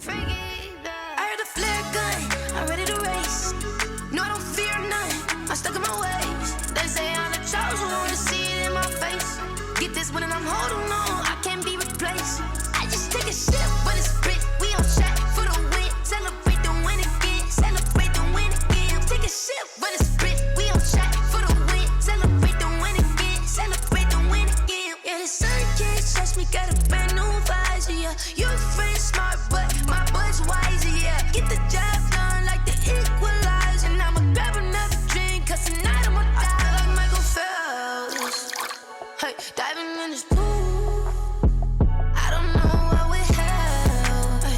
I heard a flare gun, I'm ready to race. No, I don't fear none, I'm stuck in my ways. They say I'm the chosen one, see it in my face. Get this one and I'm holding on, I can't be replaced. I just take a sip, but it's spit, we on track for the win. Celebrate the win again, celebrate the win again. Take a sip, but it's spit, we on track for the win. Celebrate the win again, celebrate the win again. Yeah, the sun can't touch me, got a brand new visor, yeah. Your friend smart, but my boy's wiser, yeah. Get the job done like the equalizer. And I'ma grab another drink, cause tonight I'ma die like Michael Phelps. Hey, diving in this pool, I don't know what would help. Hey,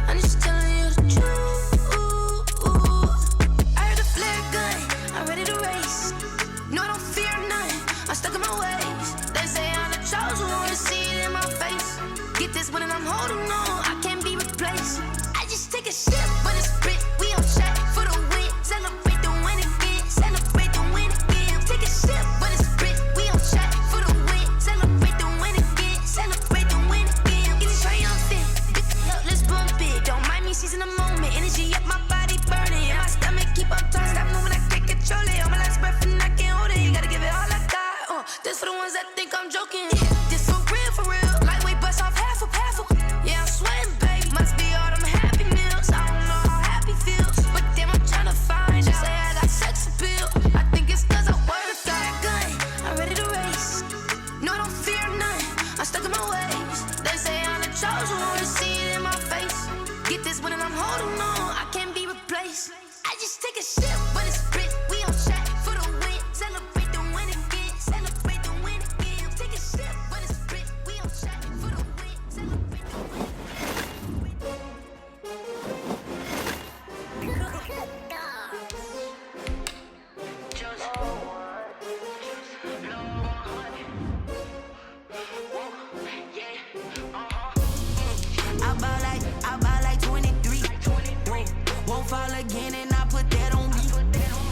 I'm just telling you the truth. I heard a flare gun, I'm ready to race. No, I don't fear none, I'm stuck in my ways. They say I'm the chosen one, see it in my face. Get this one and I'm holding on, I can't be replaced. I just take a sip, but it's spit, we on track for the win. Celebrate the win again, celebrate the win again. Take a sip, but it's spit, we on track for the win. Celebrate the win again, celebrate the win again. Get it triumphant, let's bump it. Don't mind me seizing the moment, energy up my body burning. And my stomach keep up turning, stop moving, I can't control it. On my last breath and I can't hold it, you gotta give it all I got. This for the ones that think I'm joking. This for real, lightweight bust off half a. Yeah, I'm sweating, babe, must be all them happy meals. I don't know how happy feels, but damn, I'm tryna find you. Say I got sex appeal, I think it's cause I wear the fire gun. I'm ready to race, no, I don't fear none, I'm stuck in my ways. They say I'm the chosen one, see it in my face. Get this one and I'm holding on, I can't be replaced. I just take a sip, but it's spit, we on track for the win. Celebrate the win again, celebrate the win again. Take a sip, but it's spit, we on track for the win. Celebrate the win. I ball like 23. Won't fall again and I put that on me.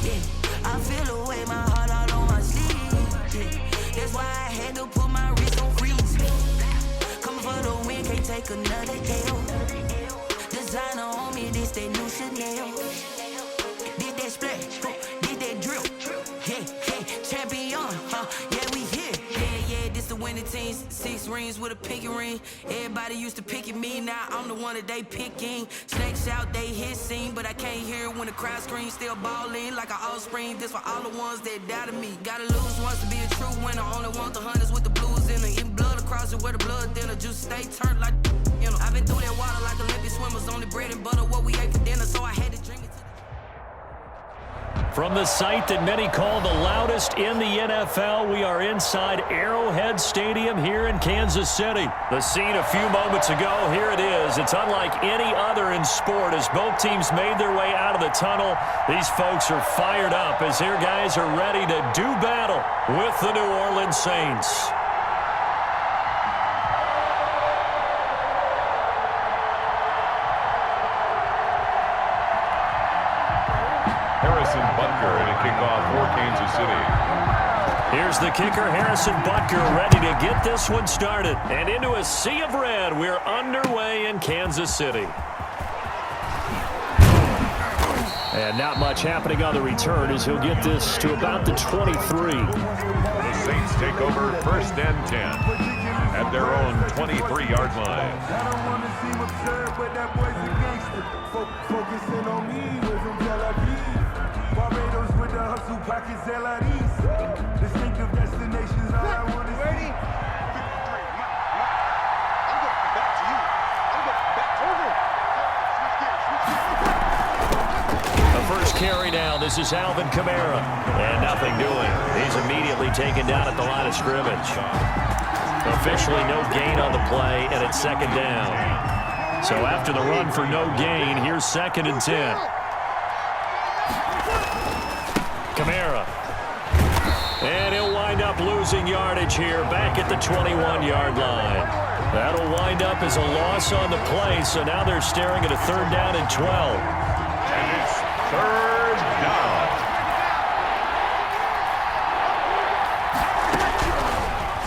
Yeah, I feel away, my heart all on my sleeve. Yeah, that's why I had to put my wrist on freeze. Coming for the win, can't take another L. Designer on me, this that new Chanel. Did that splash, did that drill. Yeah, champion, yeah, we here. Yeah, this the winning team. 6 rings with a pinky ring. Everybody used to picking me, now I'm the one that they picking. Snakes out, they hit scene, but I can't hear when the crowd screams. Still ballin' like an offspring. This for all the ones that doubted me. Gotta lose once to be a true winner. Only want the hunters with the blues in it. In blood across it where the blood thinner. Juice stay turned like, you know. I've been through that water like Olympic swimmers. Only bread and butter, what we ate for dinner, so I had to drink it. From the site that many call the loudest in the NFL, we are inside Arrowhead Stadium here in Kansas City. The scene a few moments ago, here it is. It's unlike any other in sport as both teams made their way out of the tunnel. These folks are fired up as their guys are ready to do battle with the New Orleans Saints. And a kickoff for Kansas City. Here's the kicker, Harrison Butker, ready to get this one started. And into a sea of red, we're underway in Kansas City. And not much happening on the return as he'll get this to about the 23. The Saints take over 1st and 10 at their own 23-yard line. I don't want to seem absurd, but that boy's a gangster. Focusing on me, we're from Tel Aviv. Barbados with the hustle pockets, LREs. Distinctive destinations, all I want is ready. I'm going back to you. I'm going back over. The first carry now. This is Alvin Kamara. And nothing doing. He's immediately taken down at the line of scrimmage. Officially no gain on the play, and it's 2nd down. So after the run for no gain, here's 2nd and 10. Kamara. And he'll wind up losing yardage here back at the 21-yard line. That'll wind up as a loss on the play, so now they're staring at a 3rd down and 12. And it's 3rd down.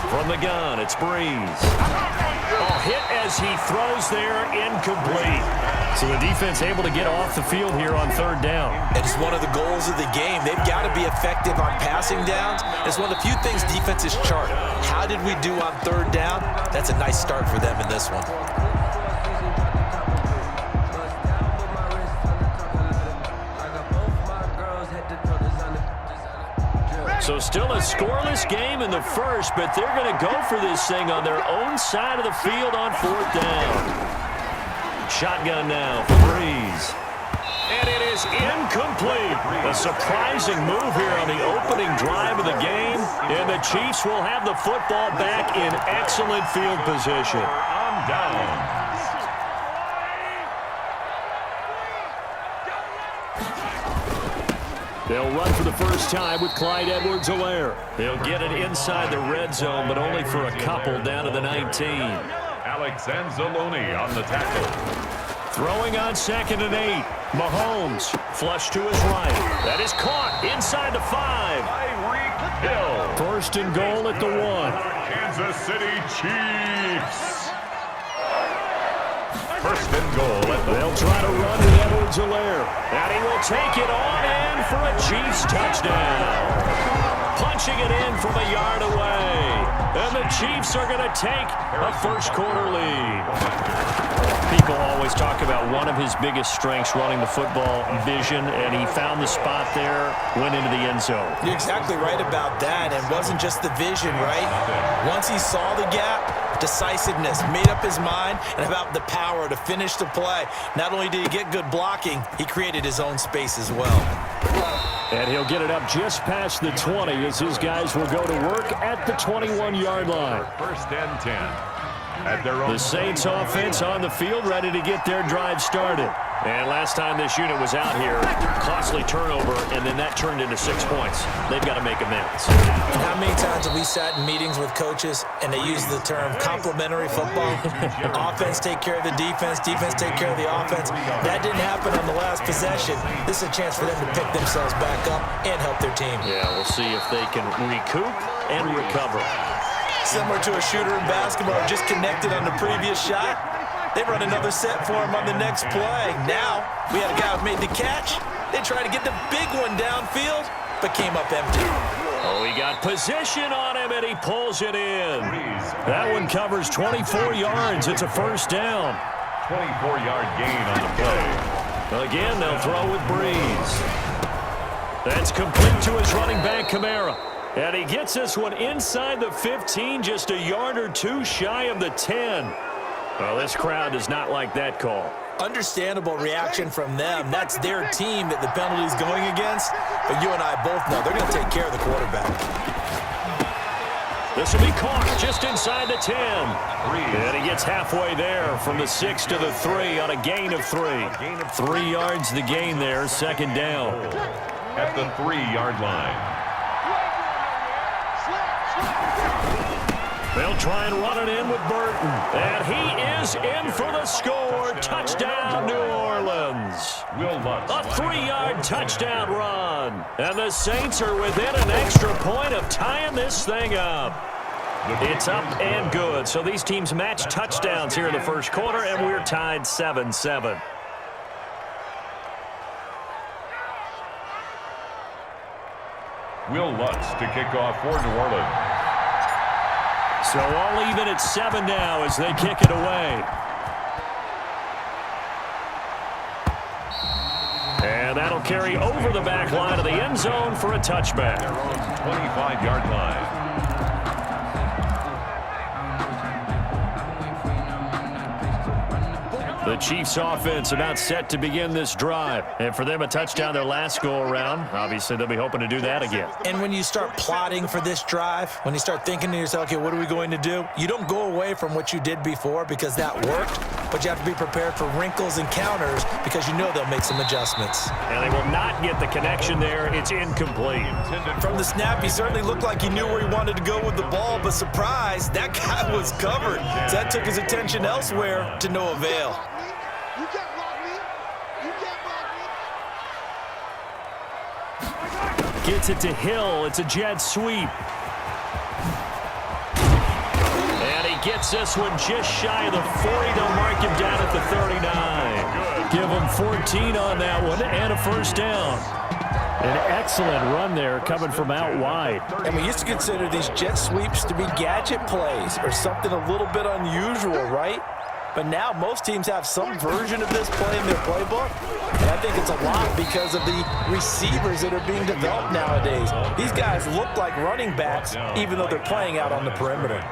From the gun, it's Breeze. Oh, hit as he throws there, incomplete. So the defense able to get off the field here on third down. And it's one of the goals of the game. They've got to be effective on passing downs. It's one of the few things defenses chart. How did we do on third down? That's a nice start for them in this one. So still a scoreless game in the first, but they're going to go for this thing on their own side of the field on fourth down. Shotgun now for Breeze. And it is incomplete. A surprising move here on the opening drive of the game. And the Chiefs will have the football back in excellent field position. On down. They'll run for the first time with Clyde Edwards-Helaire. They'll get it inside the red zone, but only for a couple down to the 19. Alex Anzalone on the tackle. Throwing on 2nd and 8. Mahomes flush to his right. That is caught inside the 5. Tyreek Hill. First and goal at the 1. Kansas City Chiefs. First and goal at the They'll try to run with Edwards-Helaire. And he will take it on in for a Chiefs touchdown. Punching it in from a yard away. And the Chiefs are going to take a first-quarter lead. People always talk about one of his biggest strengths running the football, vision, and he found the spot there, went into the end zone. You're exactly right about that. And it wasn't just the vision, right? Once he saw the gap, decisiveness, made up his mind, and about the power to finish the play. Not only did he get good blocking, he created his own space as well. And he'll get it up just past the 20 as his guys will go to work at the 21-yard line. First and 10. At their own. The Saints offense on the field ready to get their drive started. And last time this unit was out here, costly turnover, and then that turned into 6 points. They've got to make amends. How many times have we sat in meetings with coaches and they use the term complementary football? Offense take care of the defense, defense take care of the offense. That didn't happen on the last possession. This is a chance for them to pick themselves back up and help their team. Yeah, we'll see if they can recoup and recover. Similar to a shooter in basketball, just connected on the previous shot. They run another set for him on the next play. Now, we had a guy who made the catch. They tried to get the big one downfield, but came up empty. Oh, he got position on him, and he pulls it in. That one covers 24 yards. It's a first down. 24-yard gain on the play. Again, they'll throw with Breeze. That's complete to his running back, Kamara. And he gets this one inside the 15, just a yard or two shy of the 10. Well, this crowd does not like that call. Understandable reaction from them. That's their team that the penalty's going against. But you and I both know they're going to take care of the quarterback. This will be caught just inside the 10. And he gets halfway there from the 6 to the 3 on a gain of 3. 3 yards the gain there, second down. At the 3-yard line. They'll try and run it in with Burton. And he is in for the score. Touchdown, New Orleans. A 3-yard touchdown run. And the Saints are within an extra point of tying this thing up. It's up and good. So these teams match touchdowns here in the first quarter, and we're tied 7-7. Will Lutz to kick off for New Orleans. So all even at 7 now as they kick it away. And that'll carry over the back line of the end zone for a touchback. 25-yard line. The Chiefs offense about set to begin this drive. And for them, a touchdown their last go-around. Obviously, they'll be hoping to do that again. And when you start plotting for this drive, when you start thinking to yourself, okay, what are we going to do? You don't go away from what you did before because that worked, but you have to be prepared for wrinkles and counters because you know they'll make some adjustments. And they will not get the connection there. It's incomplete. From the snap, he certainly looked like he knew where he wanted to go with the ball, but surprise, that guy was covered. So that took his attention elsewhere to no avail. You can't block me. You can't block me. Gets it to Hill. It's a jet sweep. And he gets this one just shy of the 40. They'll mark him down at the 39. Give him 14 on that one and a first down. An excellent run there coming from out wide. And we used to consider these jet sweeps to be gadget plays or something a little bit unusual, right? But now most teams have some version of this play in their playbook. And I think it's a lot because of the receivers that are being developed nowadays. These guys look like running backs even though they're playing out on the perimeter.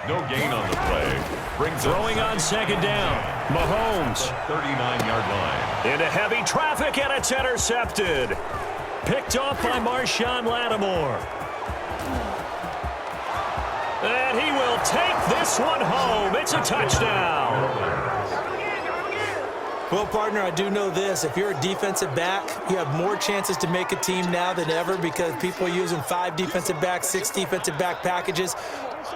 No gain on the play. Throwing on second down. Mahomes. 39-yard line. Into heavy traffic, and it's intercepted. Picked off by Marshawn Lattimore. And he will take this one home. It's a touchdown. Well, partner, I do know this. If you're a defensive back, you have more chances to make a team now than ever because people are using 5 defensive backs, 6 defensive back packages.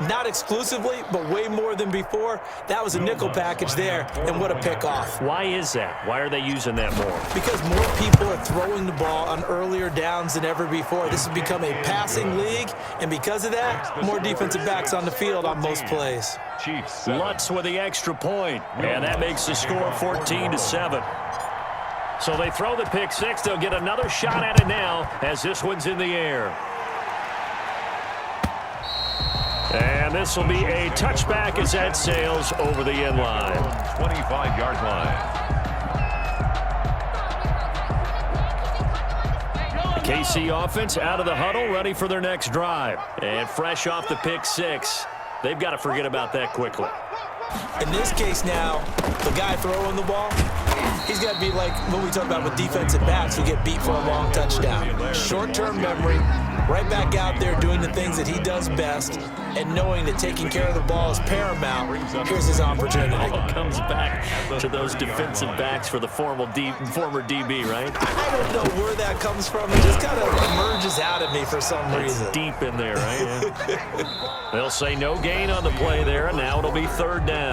Not exclusively, but way more than before. That was a nickel package there, and what a pickoff. Why is that? Why are they using that more? Because more people are throwing the ball on earlier downs than ever before. This has become a passing league, and because of that, more defensive backs on the field on most plays. Chiefs. Lutz with the extra point, and that makes the score 14-7. So they throw the pick six. They'll get another shot at it now as this one's in the air. And this will be a touchback as that sails over the end line. 25-yard line. KC offense out of the huddle, ready for their next drive. And fresh off the pick six, they've got to forget about that quickly. In this case now, the guy throwing the ball, he's got to be like when we talk about with defensive backs who get beat for a long touchdown. Short-term memory, right back out there doing the things that he does best, and knowing that taking care of the ball is paramount. Here's his opportunity. Comes back to those defensive backs for the former DB, right? I don't know where that comes from. It just kind of emerges out of me for some reason. It's deep in there, right? They'll say no gain on the play there, and now it'll be third down.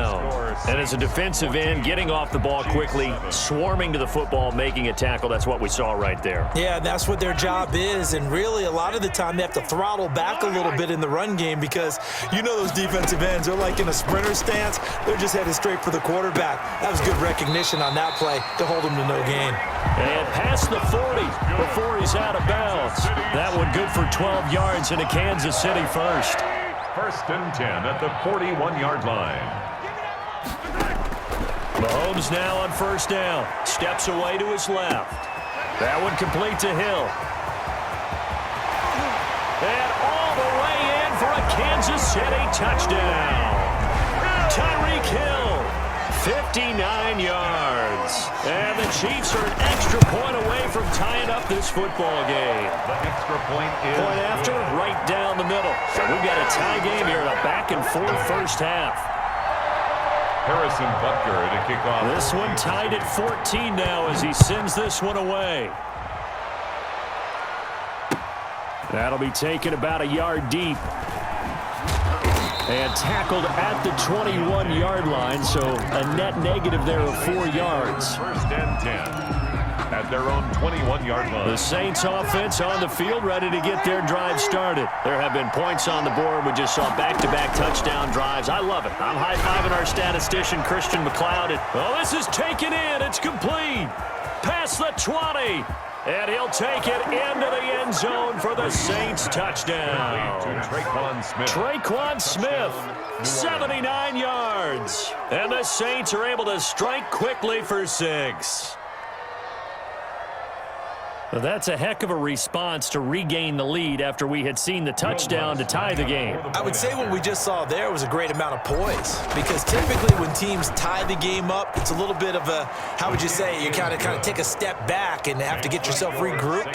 And as a defensive end, getting off the ball quickly, swarming to the football, making a tackle, that's what we saw right there. Yeah, that's what their job is, and really a lot of the time they have to throttle back a little bit in the run game because you know those defensive ends are like in a sprinter stance. They're just headed straight for the quarterback. That was good recognition on that play to hold him to no gain. And past the 40 before he's out of bounds. That one good for 12 yards into Kansas City first. First and 10 at the 41-yard line. Mahomes now on first down. Steps away to his left. That one complete to Hill. And all the way in for a Kansas City touchdown. Tyreek Hill, 59 yards. And the Chiefs are an extra point away from tying up this football game. The extra point is Point after, right down the middle. So we've got a tie game here in a back-and-forth first half. Harrison Butker to kick off. This one tied at 14 now as he sends this one away. That'll be taken about a yard deep. And tackled at the 21-yard line, so a net negative there of 4 yards. First and 10 at their own 21-yard line. The Saints offense on the field, ready to get their drive started. There have been points on the board. We just saw back-to-back touchdown drives. I love it. I'm high-fiving our statistician, Christian McLeod. Oh, this is taken in. It's complete. Past the 20. And he'll take it into the end zone for the Saints touchdown. To Traquan Smith. Traquan Smith, 79 yards. And the Saints are able to strike quickly for 6. Well, that's a heck of a response to regain the lead after we had seen the touchdown to tie the game. I would say what we just saw there was a great amount of poise because typically when teams tie the game up, it's a little bit of a, how would you say, you kind of take a step back and have to get yourself regrouped.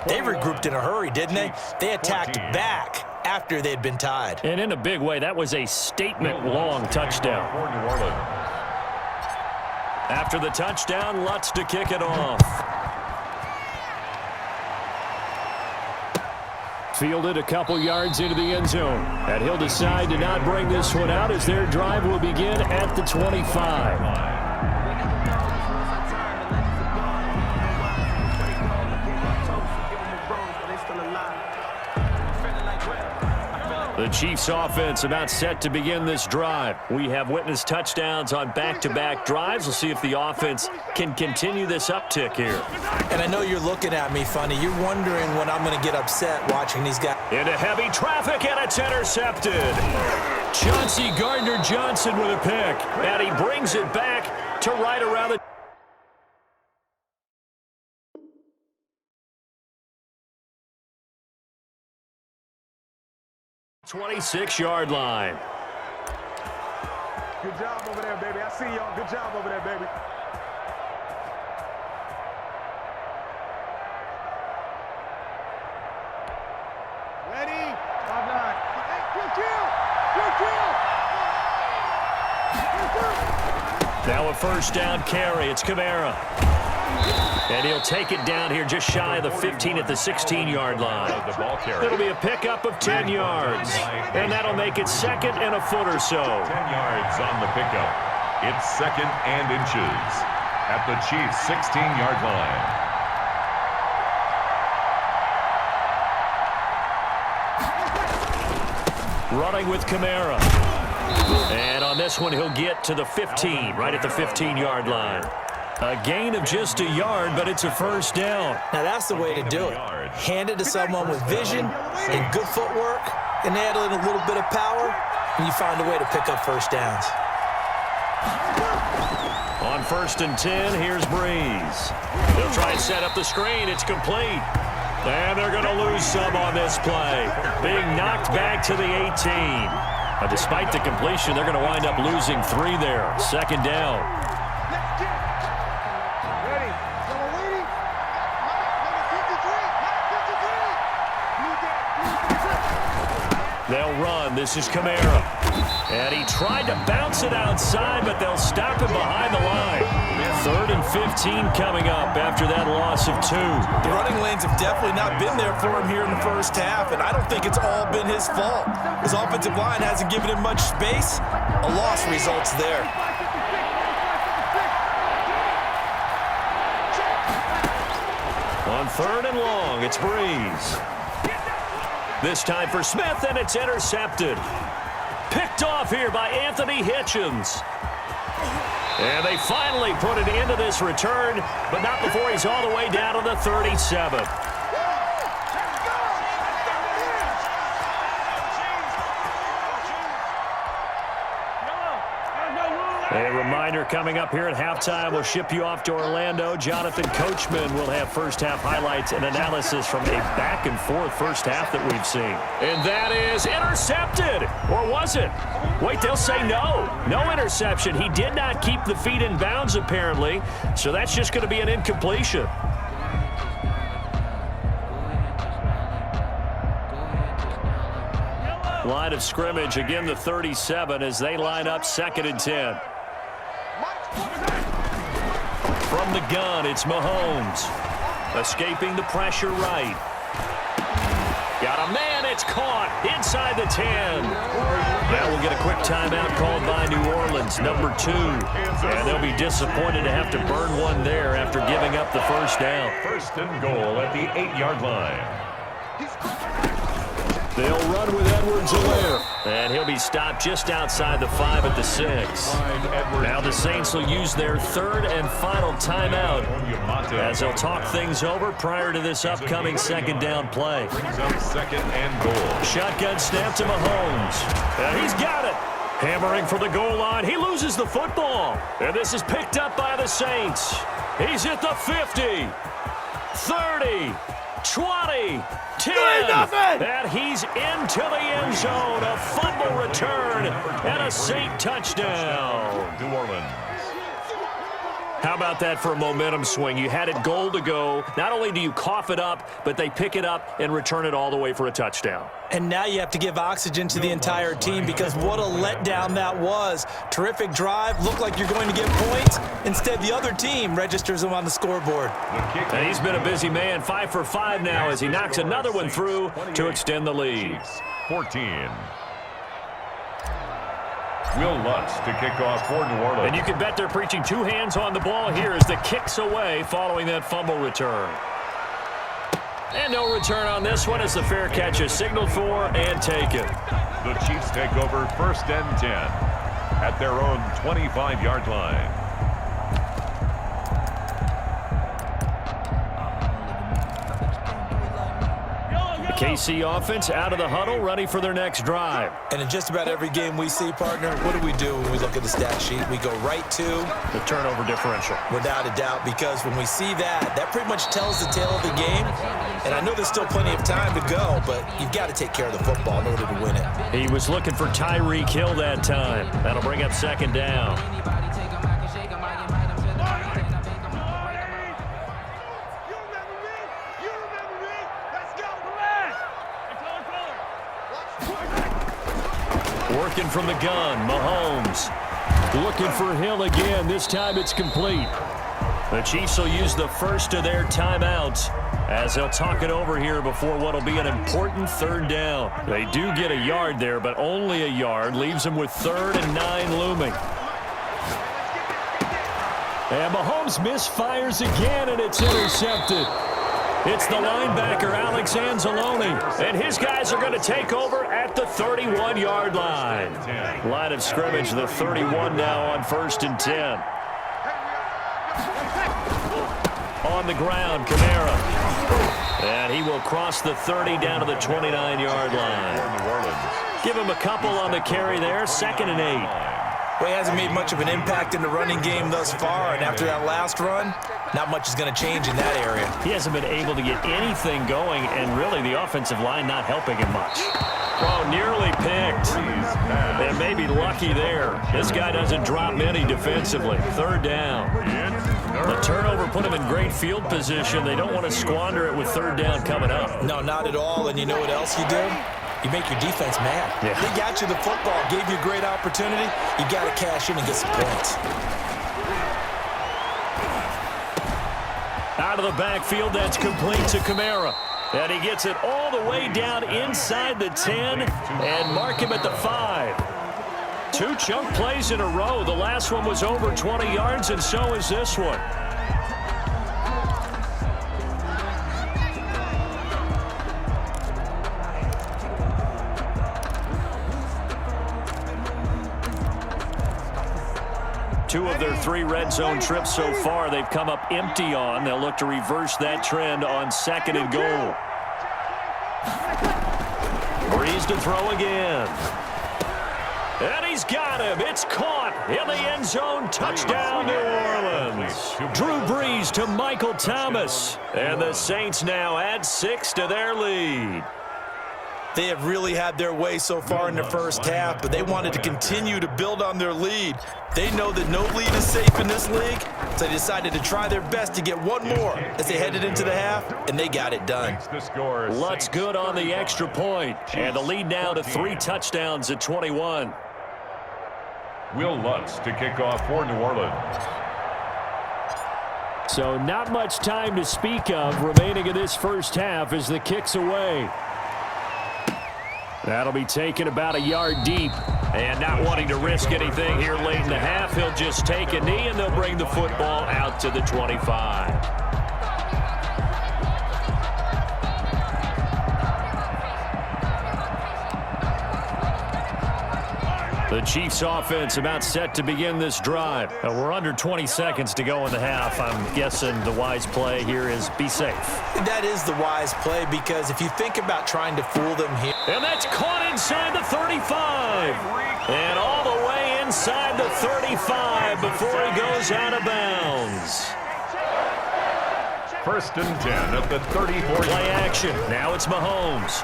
They regrouped in a hurry, didn't they? They attacked back after they'd been tied. And in a big way, that was a statement-long touchdown. For New Orleans. After the touchdown, Lutz to kick it off. Fielded a couple yards into the end zone. And he'll decide to not bring this one out as their drive will begin at the 25. The Chiefs offense about set to begin this drive. We have witnessed touchdowns on back-to-back drives. We'll see if the offense can continue this uptick here. And I know you're looking at me funny. You're wondering when I'm going to get upset watching these guys. Into heavy traffic, and it's intercepted. Chauncey Gardner-Johnson with a pick. And he brings it back to right around the 26-yard line. Good job over there, baby. I see y'all. Good job over there, baby. Ready? I'm not. Hey, good kill. Now a first down carry. It's Kamara. And he'll take it down here just shy of the 15 at the 16-yard line. It'll be a pickup of 10 yards. And that'll make it second and a foot or so. 10 yards on the pickup. It's second and inches at the Chiefs' 16-yard line. Running with Kamara. And on this one, he'll get to the 15, right at the 15-yard line. A gain of just a yard, but it's a first down. Now that's the way to do it. Hand it to someone with vision and good footwork, and add in a little bit of power, and you find a way to pick up first downs. On 1st and 10, here's Breeze. They'll try and set up the screen. It's complete. And they're going to lose some on this play. Being knocked back to the 18. But despite the completion, they're going to wind up losing 3 there. Second down. They'll run. This is Kamara. And he tried to bounce it outside, but they'll stop him behind the line. 3rd and 15 coming up after that loss of 2. The running lanes have definitely not been there for him here in the first half, and I don't think it's all been his fault. His offensive line hasn't given him much space. A loss results there. On 3rd and long, it's Breeze. This time for Smith, and it's intercepted. Picked off here by Anthony Hitchens. And they finally put it into this return, but not before he's all the way down to the 37. A reminder coming up here at halftime. We'll ship you off to Orlando. Jonathan Coachman will have first-half highlights and analysis from a back-and-forth first half that we've seen. And that is intercepted. Or was it? Wait, they'll say no. No interception. He did not keep the feet in bounds, apparently. So that's just going to be an incompletion. Line of scrimmage, again the 37 as they line up 2nd and 10. From the gun, it's Mahomes. Escaping the pressure right. Got a man, it's caught inside the 10. Now we'll get a quick timeout called by New Orleans, number 2. And they'll be disappointed to have to burn one there after giving up the first down. 1st and goal at the 8-yard line. They'll run with Edwards-Helaire. And he'll be stopped just outside the 5 at the 6. Now the Saints will use their 3rd and final timeout as they'll talk things over prior to this upcoming 2nd down play. Brings up 2nd and goal. Shotgun snap to Mahomes. And he's got it. Hammering for the goal line. He loses the football. And this is picked up by the Saints. He's at the 50, 30, 20, 10, and he's into the end zone. A fumble return and a Saint touchdown. New Orleans. How about that for a momentum swing? You had it goal to go. Not only do you cough it up, but they pick it up and return it all the way for a touchdown. And now you have to give oxygen to the entire team because what a letdown that was. Terrific drive. Looked like you're going to get points. Instead, the other team registers them on the scoreboard. And he's been a busy man. 5 for 5 now as he knocks another one through to extend the lead. 14. Will Lutz to kick off for New Orleans. And you can bet they're preaching 2 hands on the ball here as the kick's away following that fumble return. And no return on this one as the fair catch is signaled for and taken. The Chiefs take over 1st and 10 at their own 25-yard line. The KC offense out of the huddle, ready for their next drive. And in just about every game we see, partner, what do we do when we look at the stat sheet? We go right to the turnover differential. Without a doubt, because when we see that, that pretty much tells the tale of the game. And I know there's still plenty of time to go, but you've got to take care of the football in order to win it. He was looking for Tyreek Hill that time. That'll bring up 2nd down. Working from the gun, Mahomes. Looking for Hill again. This time it's complete. The Chiefs will use the first of their timeouts as they'll talk it over here before what will be an important 3rd down. They do get a yard there, but only a yard. Leaves them with 3rd and 9 looming. And Mahomes misfires again, and it's intercepted. It's the linebacker, Alex Anzalone, and his guys are going to take over at the 31-yard line. Line of scrimmage, the 31 now on 1st and 10. On the ground, Kamara. And he will cross the 30 down to the 29-yard line. Give him a couple on the carry there, 2nd and 8. Well, he hasn't made much of an impact in the running game thus far, and after that last run, not much is going to change in that area. He hasn't been able to get anything going, and really the offensive line not helping him much. Oh, nearly picked. And maybe lucky there. This guy doesn't drop many defensively. 3rd down. The turnover put him in great field position. They don't want to squander it with 3rd down coming up. No, not at all. And you know what else you do? You make your defense mad. Yeah. They got you the football, gave you a great opportunity. You got to cash in and get some points. Out of the backfield, that's complete to Kamara. And he gets it all the way down inside the 10 and mark him at the 5. 2 chunk plays in a row. The last one was over 20 yards, and so is this one. Two of their 3 red zone trips so far they've come up empty on. They'll look to reverse that trend on 2nd and goal. Breeze to throw again. And he's got him. It's caught in the end zone. Touchdown, New Orleans. Drew Brees to Michael Thomas. And the Saints now add 6 to their lead. They have really had their way so far in the first half, but they wanted to continue to build on their lead. They know that no lead is safe in this league, so they decided to try their best to get one more as they headed into the half, and they got it done. Lutz good on the extra point, and the lead now to 3 touchdowns at 21. Will Lutz to kick off for New Orleans. So not much time to speak of remaining in this first half as the kick's away. That'll be taken about a yard deep. And not wanting to risk anything here late in the half, he'll just take a knee and they'll bring the football out to the 25. The Chiefs offense about set to begin this drive. We're under 20 seconds to go in the half. I'm guessing the wise play here is be safe. That is the wise play because if you think about trying to fool them here. And that's caught inside the 35. And all the way inside the 35 before he goes out of bounds. 1st and 10 at the 34. Play action. Now it's Mahomes.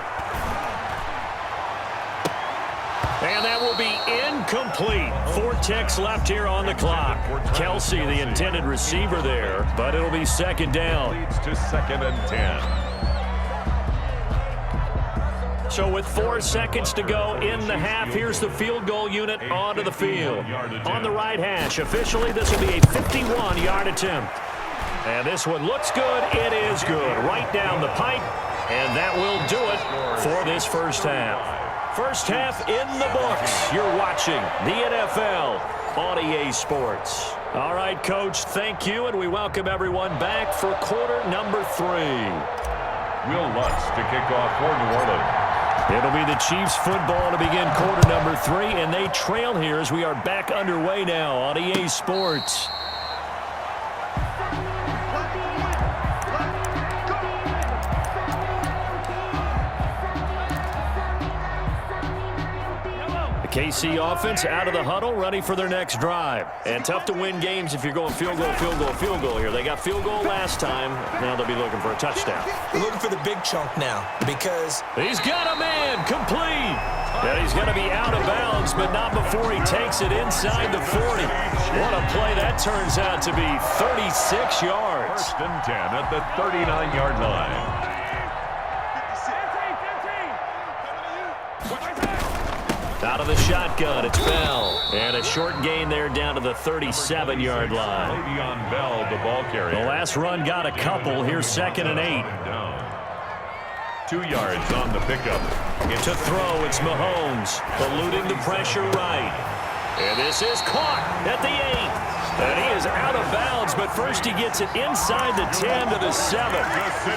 And that will be incomplete. 4 ticks left here on the clock. Kelsey, the intended receiver there, but it'll be 2nd down. Leads to 2nd and 10. So with 4 seconds to go in the half, here's the field goal unit onto the field. On the right hash, officially this will be a 51-yard attempt. And this one looks good. It is good. Right down the pipe. And that will do it for this first half. First half in the books. You're watching the NFL on EA Sports. All right, Coach, thank you, and we welcome everyone back for quarter number 3. Will Lutz to kick off for New Orleans. It'll be the Chiefs football to begin quarter number 3, and they trail here as we are back underway now on EA Sports. KC offense out of the huddle, ready for their next drive. And tough to win games if you're going field goal here. They got field goal last time. Now they'll be looking for a touchdown. They're looking for the big chunk now because he's got a man complete. And he's going to be out of bounds, but not before he takes it inside the 40. What a play that turns out to be. 36 yards. First and 10 at the 39-yard line. Out of the shotgun, it's Bell. And a short gain there down to the 37-yard line. Le'Veon Bell, the ball carrier. The last run got a couple. Here's 2nd and 8. 2 yards on the pickup. To throw, it's Mahomes. Eluding the pressure right. And this is caught at the 8. And he is out of bounds, but first he gets it inside the 10 to the 7.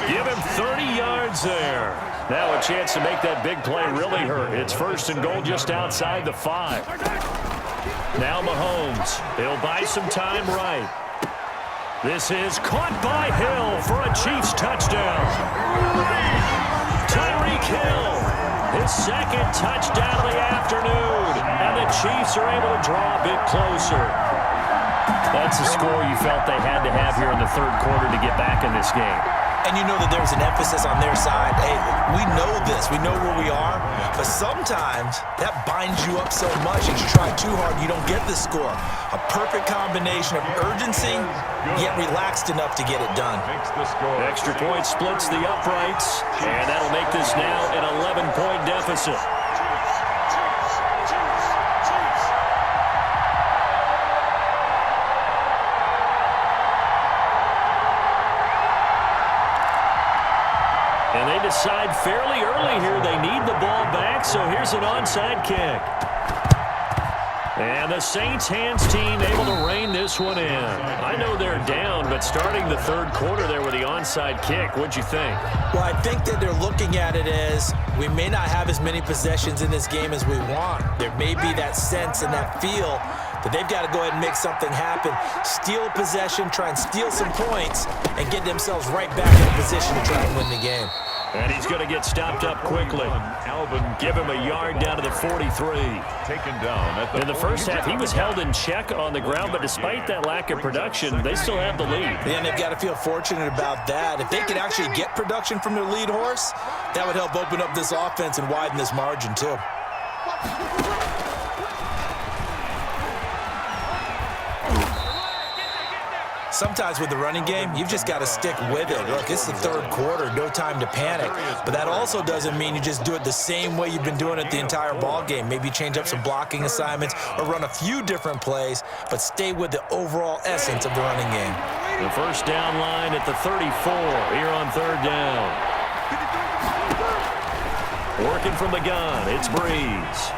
Give him 30 yards there. Now a chance to make that big play really hurt. It's 1st and goal just outside the 5. Now Mahomes. He'll buy some time right. This is caught by Hill for a Chiefs touchdown. Tyreek Hill, his 2nd touchdown of the afternoon. And the Chiefs are able to draw a bit closer. That's a score you felt they had to have here in the 3rd quarter to get back in this game. And you know that there's an emphasis on their side. Hey, we know this. We know where we are. But sometimes that binds you up so much that you try too hard, you don't get the score. A perfect combination of urgency, yet relaxed enough to get it done. Extra point splits the uprights, and that'll make this now an 11-point deficit. And they decide fairly early here they need the ball back, so here's an onside kick. And the Saints hands team able to rein this one in. I know they're down, but starting the 3rd quarter there with the onside kick, what'd you think? Well, I think that they're looking at it as we may not have as many possessions in this game as we want. There may be that sense and that feel that they've got to go ahead and make something happen, steal a possession, try and steal some points, and get themselves right back in a position to try and win the game. And he's going to get stopped up quickly. Give him a yard down to the 43. Taken down at the in the first half, he was held in check on the ground, but despite that lack of production, they still have the lead. And they've got to feel fortunate about that. If they could actually get production from their lead horse, that would help open up this offense and widen this margin too. Sometimes with the running game, you've just got to stick with it. Look, it's the 3rd quarter, no time to panic. But that also doesn't mean you just do it the same way you've been doing it the entire ball game. Maybe change up some blocking assignments or run a few different plays, but stay with the overall essence of the running game. The first down line at the 34 here on 3rd down. Working from the gun, it's Breeze.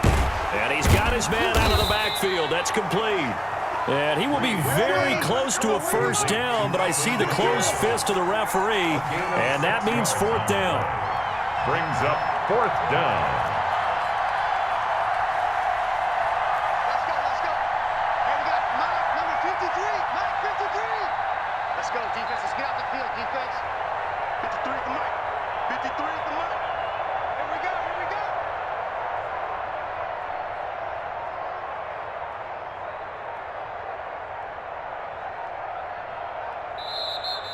And he's got his man out of the backfield. That's complete. And he will be very close to a first down, but I see the closed fist of the referee, and that means 4th down. Brings up 4th down. Let's go. Hey, we got Mike, number 53. Mike, 53. Let's go, defense. Let's get out the field, defense. 53 at the mic. 53 at the mic. Here we go.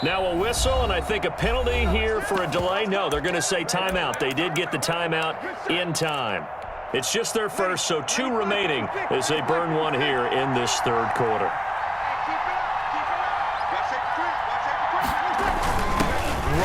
Now a whistle, and I think a penalty here for a delay. No, they're going to say timeout. They did get the timeout in time. It's just their first, so 2 remaining as they burn one here in this 3rd quarter.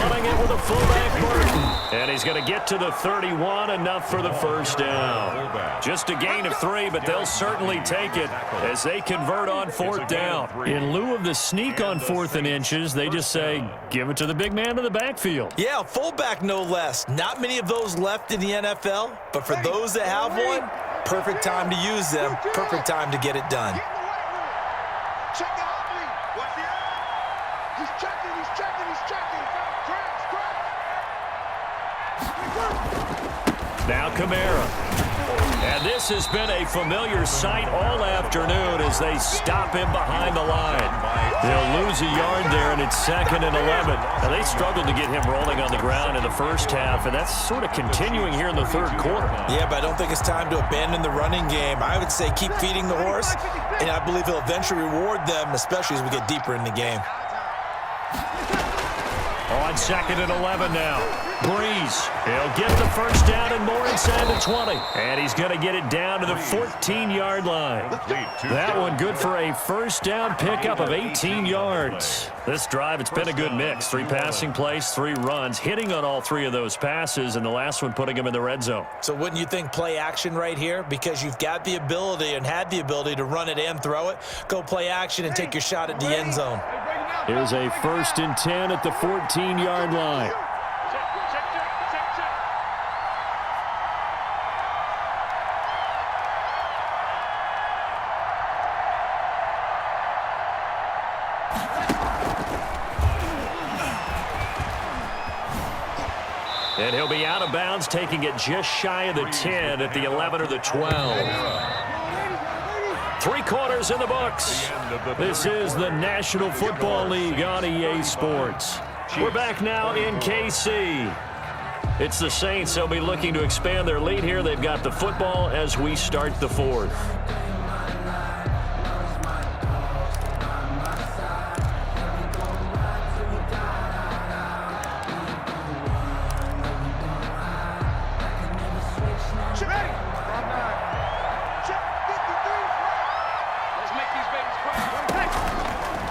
Running it with a fullback, Burton. And he's going to get to the 31, enough for the first down. Just a gain of 3, but they'll certainly take it as they convert on 4th down. In lieu of the sneak on 4th and inches, they just say, give it to the big man in the backfield. Yeah, fullback no less. Not many of those left in the NFL, but for those that have one, perfect time to use them, perfect time to get it done. Check it out, Lee. Watch the eye. He's checking. Crash. Now Kamara. And this has been a familiar sight all afternoon as they stop him behind the line. They'll lose a yard there, and it's 2nd and 11. Now, they struggled to get him rolling on the ground in the first half, and that's sort of continuing here in the third quarter. Yeah, but I don't think it's time to abandon the running game. I would say keep feeding the horse, and I believe he'll eventually reward them, especially as we get deeper in the game. On 2nd and 11 now. Breeze. He'll get the first down and more inside the 20. And he's going to get it down to the 14-yard line. That one good for a first down pickup of 18 yards. This drive, it's been a good mix. 3 passing plays, 3 runs, hitting on all 3 of those passes, and the last one putting him in the red zone. So wouldn't you think play action right here? Because you've got the ability and had the ability to run it and throw it. Go play action and take your shot at the end zone. Here's a 1st and 10 at the 14-yard line. And he'll be out of bounds, taking it just shy of the 10 at the 11 or the 12. 3 quarters in the books. This is the National Football League on EA Sports. We're back now in KC. It's the Saints. They'll be looking to expand their lead here. They've got the football as we start the 4th.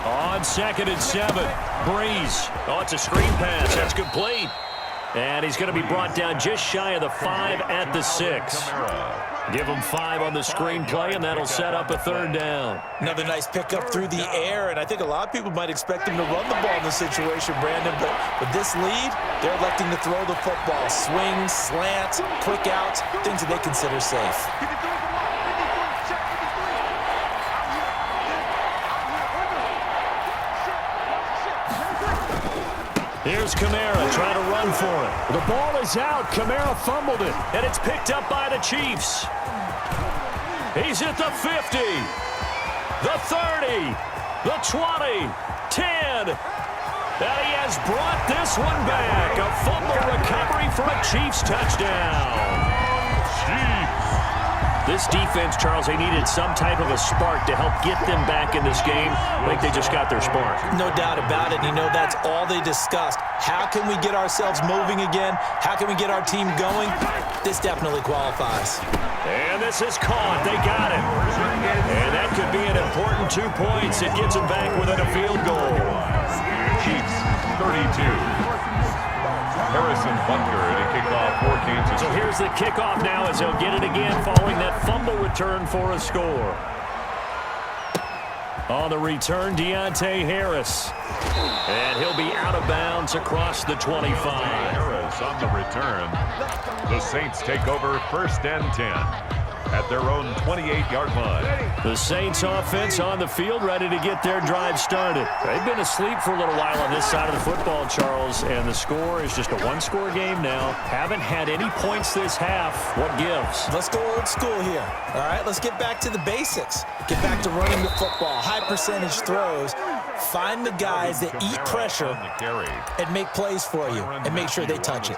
On 2nd and 7, Breeze. Oh, it's a screen pass. That's complete. And he's going to be brought down just shy of the 5 at the 6. Give him 5 on the screen play, and that'll set up a 3rd down. Another nice pickup through the air, and I think a lot of people might expect him to run the ball in this situation, Brandon, but with this lead, they're electing to throw the football. Swings, slants, quick outs, things that they consider safe. Here's Kamara trying to run for it. The ball is out. Kamara fumbled it, and it's picked up by the Chiefs. He's at the 50, the 30, the 20, 10. And he has brought this one back. A fumble recovery for a Chiefs touchdown. Chiefs. This defense, Charles, they needed some type of a spark to help get them back in this game. I think they just got their spark. No doubt about it. You know, that's all they discussed. How can we get ourselves moving again? How can we get our team going? This definitely qualifies. And this is caught. They got it. And that could be an important 2 points. It gets them back within a field goal. Chiefs 32. Harrison Butker to kick off for Kansas. So here's the kickoff now as they'll get it again following that fumble return for a score. On the return, Deontay Harris. And he'll be out of bounds across the 25. Harris on the return. The Saints take over 1st and 10 at their own 28-yard line. The Saints offense on the field ready to get their drive started. They've been asleep for a little while on this side of the football, Charles, and the score is just a 1-score game now. Haven't had any points this half. What gives? Let's go old school here. All right, let's get back to the basics. Get back to running the football, high percentage throws. Find the guys that eat pressure and make plays for you and make sure they touch it.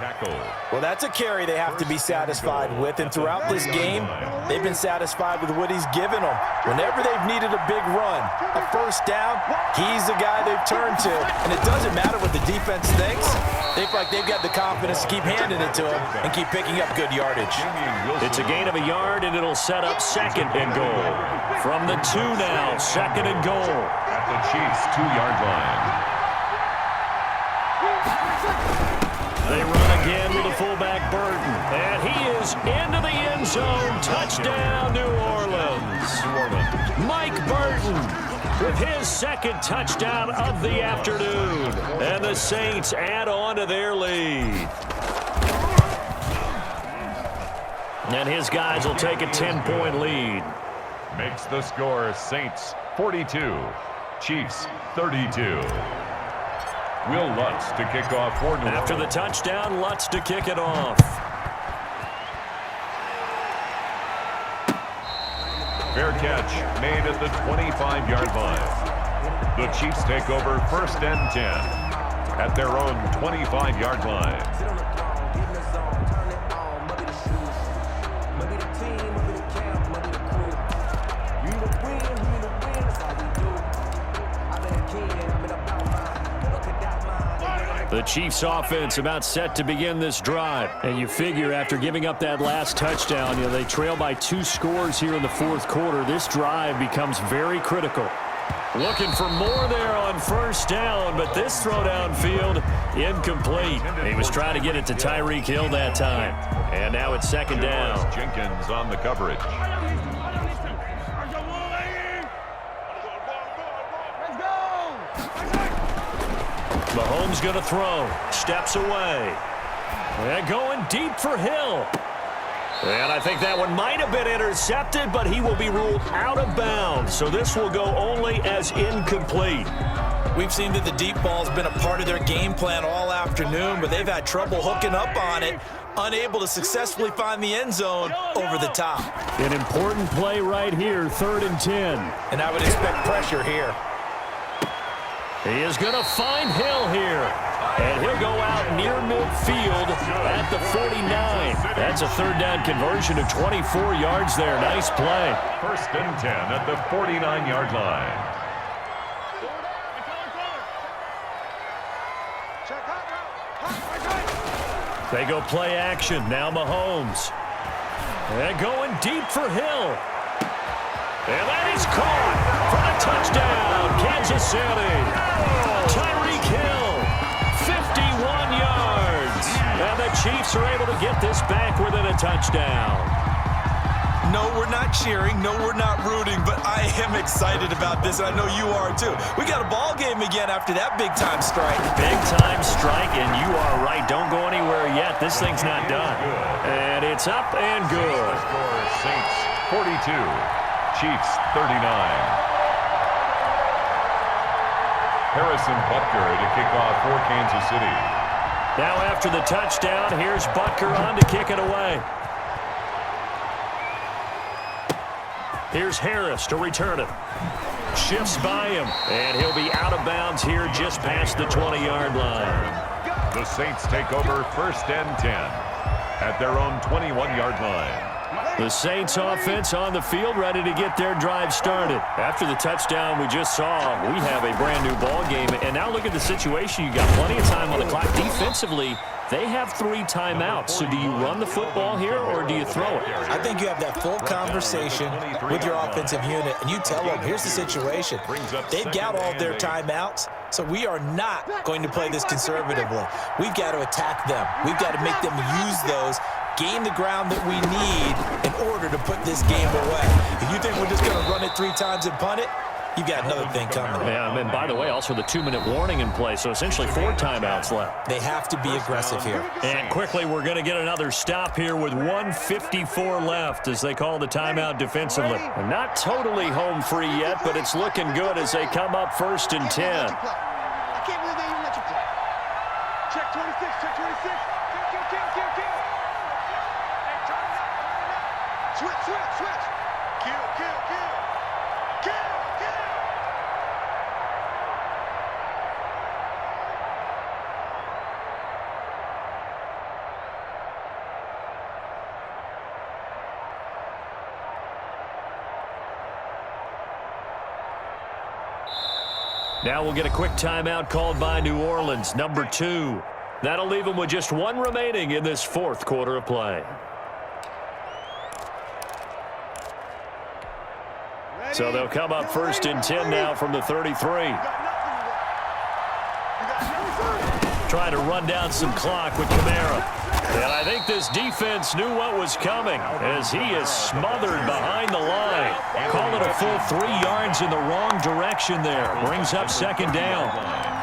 Well, that's a carry they have to be satisfied with, and throughout this game, they've been satisfied with what he's given them. Whenever they've needed a big run, a first down, he's the guy they've turned to. And it doesn't matter what the defense thinks. They feel like they've got the confidence to keep handing it to him and keep picking up good yardage. It's a gain of a yard, and it'll set up 2nd and goal. From the 2 now, 2nd and goal. At the Chiefs' 2-yard line. They run again with the fullback Burton. And he is into the end zone. Touchdown, New Orleans. Mike Burton with his 2nd touchdown of the afternoon. And the Saints add on to their lead. And his guys will take a 10-point lead. Makes the score Saints 42, Chiefs 32. Will Lutz to kick off for New Orleans. After the touchdown, Lutz to kick it off. Fair catch made at the 25-yard line. The Chiefs take over 1st and 10 at their own 25-yard line. The Chiefs offense about set to begin this drive. And you figure after giving up that last touchdown, they trail by 2 scores here in the 4th quarter. This drive becomes very critical. Looking for more there on 1st down, but this throw downfield incomplete. He was trying to get it to Tyreek Hill that time. And now it's 2nd down. Jenkins on the coverage. Mahomes going to throw. Steps away. And going deep for Hill. And I think that one might have been intercepted, but he will be ruled out of bounds. So this will go only as incomplete. We've seen that the deep ball's been a part of their game plan all afternoon, but they've had trouble hooking up on it, unable to successfully find the end zone over the top. An important play right here, 3rd and 10. And I would expect pressure here. He is going to find Hill here. And he'll go out near midfield at the 49. That's a 3rd down conversion of 24 yards there. Nice play. 1st and 10 at the 49-yard line. They go play action. Now Mahomes. And going deep for Hill. And that is caught for a touchdown. Kansas City. Tyreek Hill. 51 yards. And the Chiefs are able to get this back within a touchdown. No, we're not cheering. No, we're not rooting. But I am excited about this, and I know you are too. We got a ball game again after that big-time strike. Big-time strike, and you are right. Don't go anywhere yet. This thing's not done. And it's up and good. Score Saints 42, Chiefs 39. Harrison Butker to kick off for Kansas City. Now after the touchdown, here's Butker on to kick it away. Here's Harris to return it. Shifts by him, and he'll be out of bounds here just past the 20-yard line. The Saints take over 1st and 10 at their own 21-yard line. The Saints offense on the field ready to get their drive started. After the touchdown we just saw, we have a brand new ball game. And now look at the situation. You got plenty of time on the clock. Defensively, they have 3 timeouts. So do you run the football here or do you throw it? I think you have that full conversation with your offensive unit, and you tell them, here's the situation. They've got all their timeouts, so we are not going to play this conservatively. We've got to attack them. We've got to make them use those, gain the ground that we need in order to put this game away. If you think we're just going to run it 3 times and punt it, you've got another thing coming. Yeah, and by the way, also the 2-minute warning in play, so essentially 4 timeouts left. They have to be aggressive here. And quickly, we're going to get another stop here with 1:54 left as they call the timeout defensively. And not totally home free yet, but it's looking good as they come up 1st and 10. I can't believe they even let you play. Check 26, check 26. Kill. Switch. Kill. Now we'll get a quick timeout called by New Orleans, number 2. That'll leave them with just 1 remaining in this 4th quarter of play. So they'll come up 1st and 10 now from the 33. Trying to run down some clock with Kamara. And I think this defense knew what was coming as he is smothered behind the line. Call it a full 3 yards in the wrong direction there. Brings up 2nd down.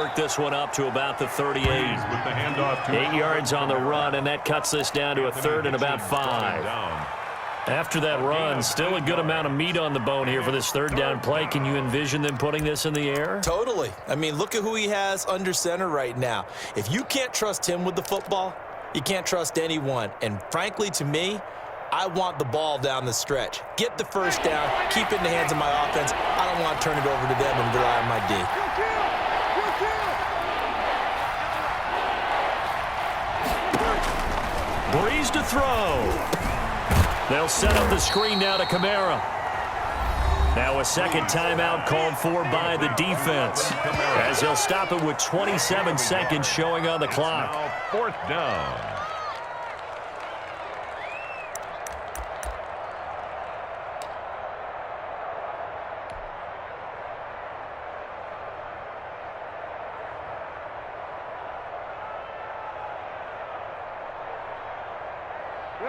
work this one up to about the 38. 8 yards on the run, and that cuts this down to a 3rd and about 5. After that run, still a good amount of meat on the bone here for this 3rd down play. Can you envision them putting this in the air? Totally. I mean, look at who he has under center right now. If you can't trust him with the football, you can't trust anyone. And frankly, to me, I want the ball down the stretch. Get the 1st down, keep it in the hands of my offense. I don't want to turn it over to them and rely on my D. Breeze to throw. They'll set up the screen now to Kamara. Now a second timeout called for by the defense, as he'll stop it with 27 seconds showing on the clock. 4th down.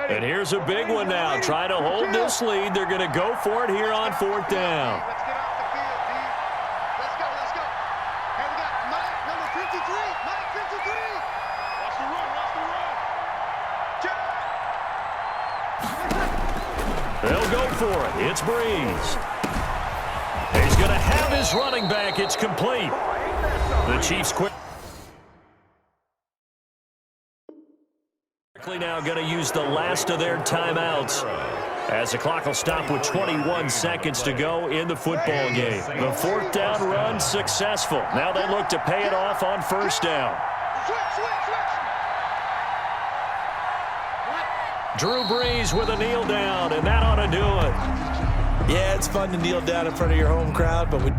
And here's a big one now. Trying to hold this lead. They're going to go for it here on 4th down. Let's get off the field, D. Let's go, let's go. And we got Mike, number 53. Mike, 53. Watch the run, watch the run. They'll go for it. It's Breeze. He's going to have his running back. It's complete. The Chiefs quick. Now going to use the last of their timeouts, as the clock will stop with 21 seconds to go in the football game. The 4th down run successful. Now they look to pay it off on 1st down. Drew Brees with a kneel down, and that ought to do it. Yeah, it's fun to kneel down in front of your home crowd, but we